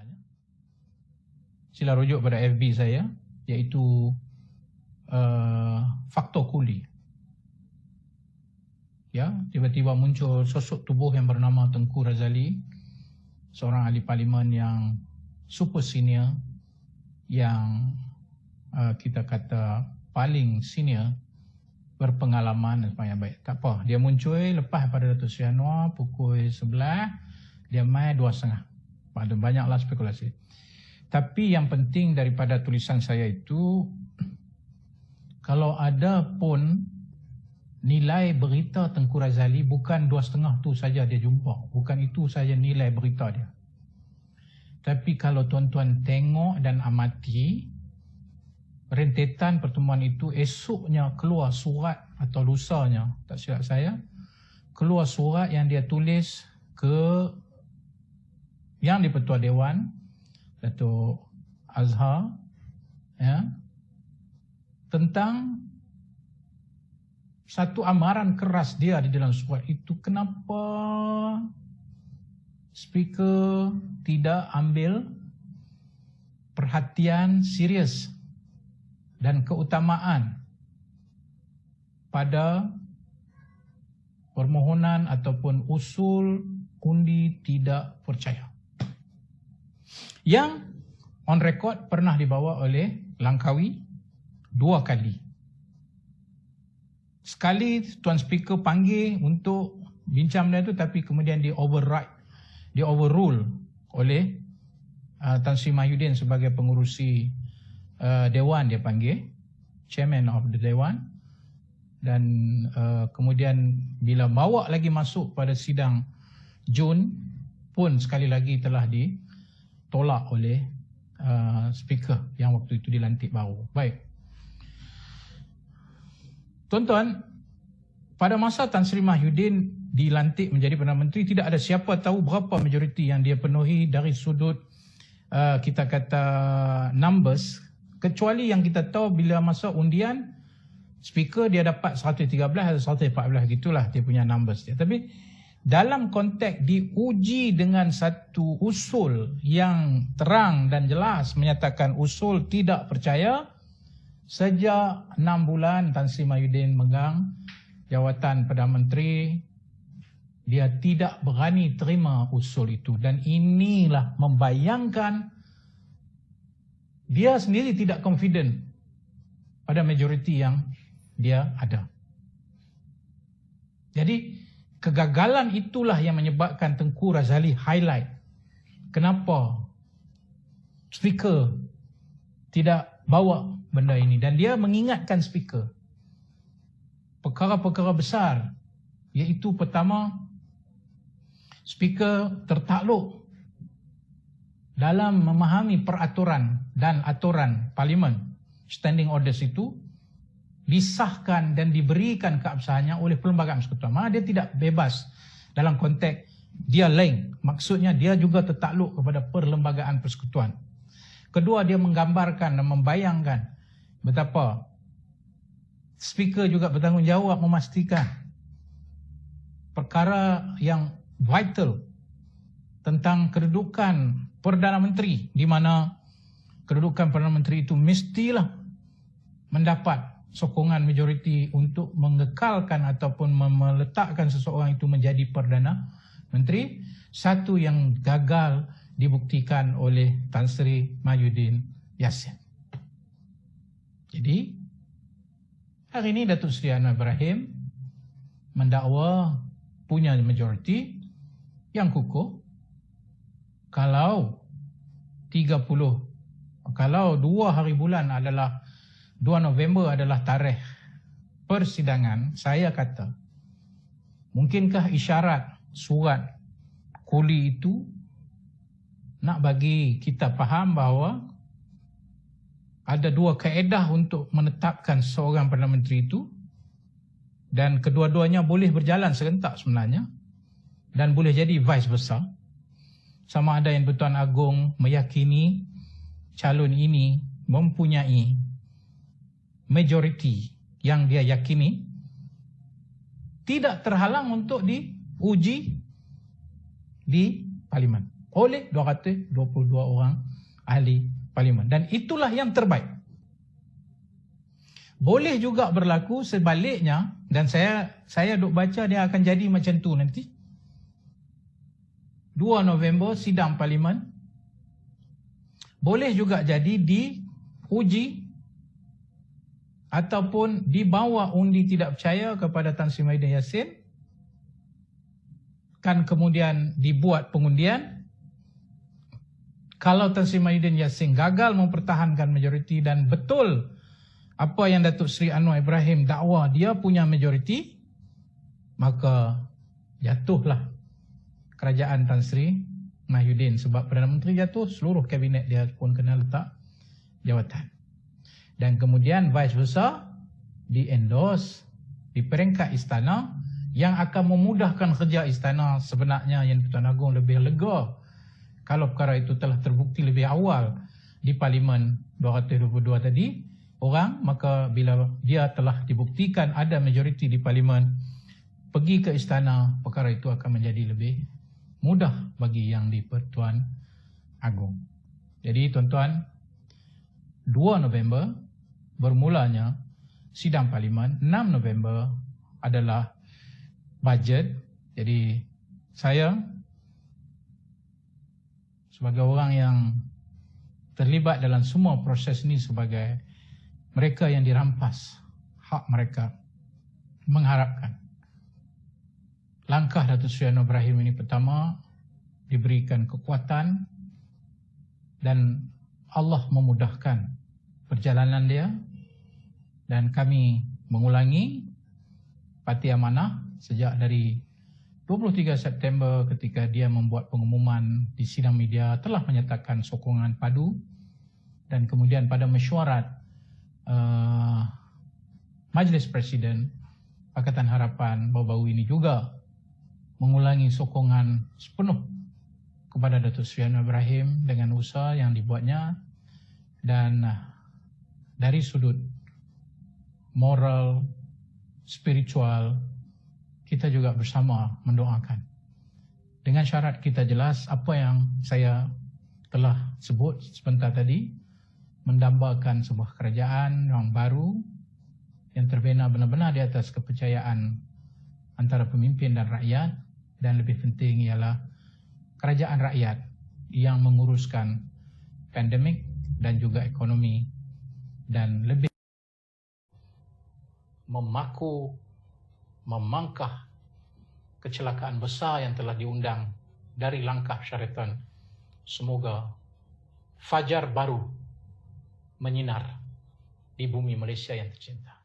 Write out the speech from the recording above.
sebenarnya. Sila rujuk pada FB saya, iaitu faktor kuli. Ya, tiba-tiba muncul sosok tubuh yang bernama Tengku Razali, seorang ahli parlimen yang super senior, yang kita kata paling senior, berpengalaman dan sebagainya. Baik, tak apa. Dia muncul lepas pada Datuk Seri Anwar pukul 11, dia mai 2.30. Ada banyaklah spekulasi. Tapi yang penting daripada tulisan saya itu, kalau ada pun nilai berita Tengku Razali, bukan 2.30 tu saja dia jumpa. Bukan itu saja nilai berita dia. Tapi kalau tuan-tuan tengok dan amati rentetan pertemuan itu, esoknya keluar surat atau lusanya, tak silap saya, keluar surat yang dia tulis ke Yang di-Pertua Dewan, Datuk Azhar, ya, tentang satu amaran keras dia di dalam surat itu. Kenapa speaker tidak ambil perhatian serius dan keutamaan pada permohonan ataupun usul undi tidak percaya yang on record pernah dibawa oleh Langkawi 2 kali. Sekali Tuan Speaker panggil untuk bincang benda itu, tapi kemudian di overrule oleh Tan Sri Mahyudin sebagai pengurusi Dewan, dia panggil Chairman of the Dewan. Dan kemudian bila bawa lagi masuk pada sidang Jun pun sekali lagi telah ditolak oleh Speaker yang waktu itu dilantik baru. Baik. Tuan-tuan, pada masa Tan Sri Mahyudin dilantik menjadi Perdana Menteri, tidak ada siapa tahu berapa majoriti yang dia penuhi dari sudut kita kata numbers, kecuali yang kita tahu bila masa undian Speaker dia dapat 113 atau 114, gitulah dia punya numbers dia. Tapi dalam konteks diuji dengan satu usul yang terang dan jelas menyatakan usul tidak percaya, sejak 6 bulan Tan Sri Mahyudin megang jawatan Perdana Menteri, dia tidak berani terima usul itu. Dan inilah membayangkan dia sendiri tidak confident pada majoriti yang dia ada. Jadi kegagalan itulah yang menyebabkan Tengku Razali highlight kenapa Speaker tidak bawa benda ini. Dan dia mengingatkan Speaker perkara-perkara besar, iaitu pertama, Speaker tertakluk dalam memahami peraturan dan aturan Parlimen. Standing orders itu disahkan dan diberikan keabsahannya oleh Perlembagaan Persekutuan. Maka dia tidak bebas dalam konteks dia lain. Maksudnya dia juga tertakluk kepada Perlembagaan Persekutuan. Kedua, dia menggambarkan dan membayangkan betapa Speaker juga bertanggungjawab memastikan perkara yang vital tentang kedudukan Perdana Menteri, di mana kedudukan Perdana Menteri itu mestilah mendapat sokongan majoriti untuk mengekalkan ataupun meletakkan seseorang itu menjadi Perdana Menteri. Satu yang gagal dibuktikan oleh Tan Sri Mahyudin Yassin. Jadi hari ini Datuk Seri Anwar Ibrahim mendakwa punya majoriti yang kukuh. Kalau 2 hari bulan adalah 2 November adalah tarikh persidangan, saya kata mungkinkah isyarat surat kuli itu nak bagi kita faham bahawa ada 2 kaedah untuk menetapkan seorang Perdana Menteri itu, dan kedua-duanya boleh berjalan serentak sebenarnya, dan boleh jadi vice versa. Sama ada yang Pertuan Agong meyakini calon ini mempunyai majoriti yang dia yakini, tidak terhalang untuk diuji di Parlimen. oleh 222 orang ahli parlimen. Dan itulah yang terbaik. Boleh juga berlaku sebaliknya, dan saya duk baca dia akan jadi macam tu nanti. 2 November sidang parlimen. Boleh juga jadi diuji ataupun dibawa undi tidak percaya kepada Tan Sri Mahyudin Yassin, kan kemudian dibuat pengundian. Kalau Tan Sri Mahyudin Yassin gagal mempertahankan majoriti dan betul apa yang Datuk Seri Anwar Ibrahim dakwa dia punya majoriti, maka jatuhlah kerajaan Tan Sri Mahyudin. Sebab Perdana Menteri jatuh, seluruh kabinet dia pun kena letak jawatan. Dan kemudian vice versa di-endorse di peringkat istana, yang akan memudahkan kerja istana sebenarnya. Yang Tuan Agong lebih lega kalau perkara itu telah terbukti lebih awal di Parlimen 222 tadi orang, maka bila dia telah dibuktikan ada majoriti di Parlimen, pergi ke istana, perkara itu akan menjadi lebih mudah bagi yang di-Pertuan Agong. Jadi tuan-tuan, 2 November bermulanya sidang Parlimen, 6 November adalah bajet. Jadi saya sebagai orang yang terlibat dalam semua proses ini, sebagai mereka yang dirampas hak mereka, mengharapkan langkah Datuk Seri Anwar Ibrahim ini pertama diberikan kekuatan dan Allah memudahkan perjalanan dia. Dan kami mengulangi Parti Amanah sejak dari 23 September ketika dia membuat pengumuman di sidang media telah menyatakan sokongan padu, dan kemudian pada mesyuarat Majlis Presiden Pakatan Harapan baru-baru ini juga mengulangi sokongan sepenuh kepada Datuk Seri Anwar Ibrahim dengan usaha yang dibuatnya. Dan dari sudut moral, spiritual, kita juga bersama mendoakan. Dengan syarat kita jelas apa yang saya telah sebut sebentar tadi, mendambakan sebuah kerajaan yang baru, yang terbina benar-benar di atas kepercayaan antara pemimpin dan rakyat, dan lebih penting ialah kerajaan rakyat yang menguruskan pandemik dan juga ekonomi, dan lebih memangkah kecelakaan besar yang telah diundang dari langkah syaratan. Semoga fajar baru menyinar di bumi Malaysia yang tercinta.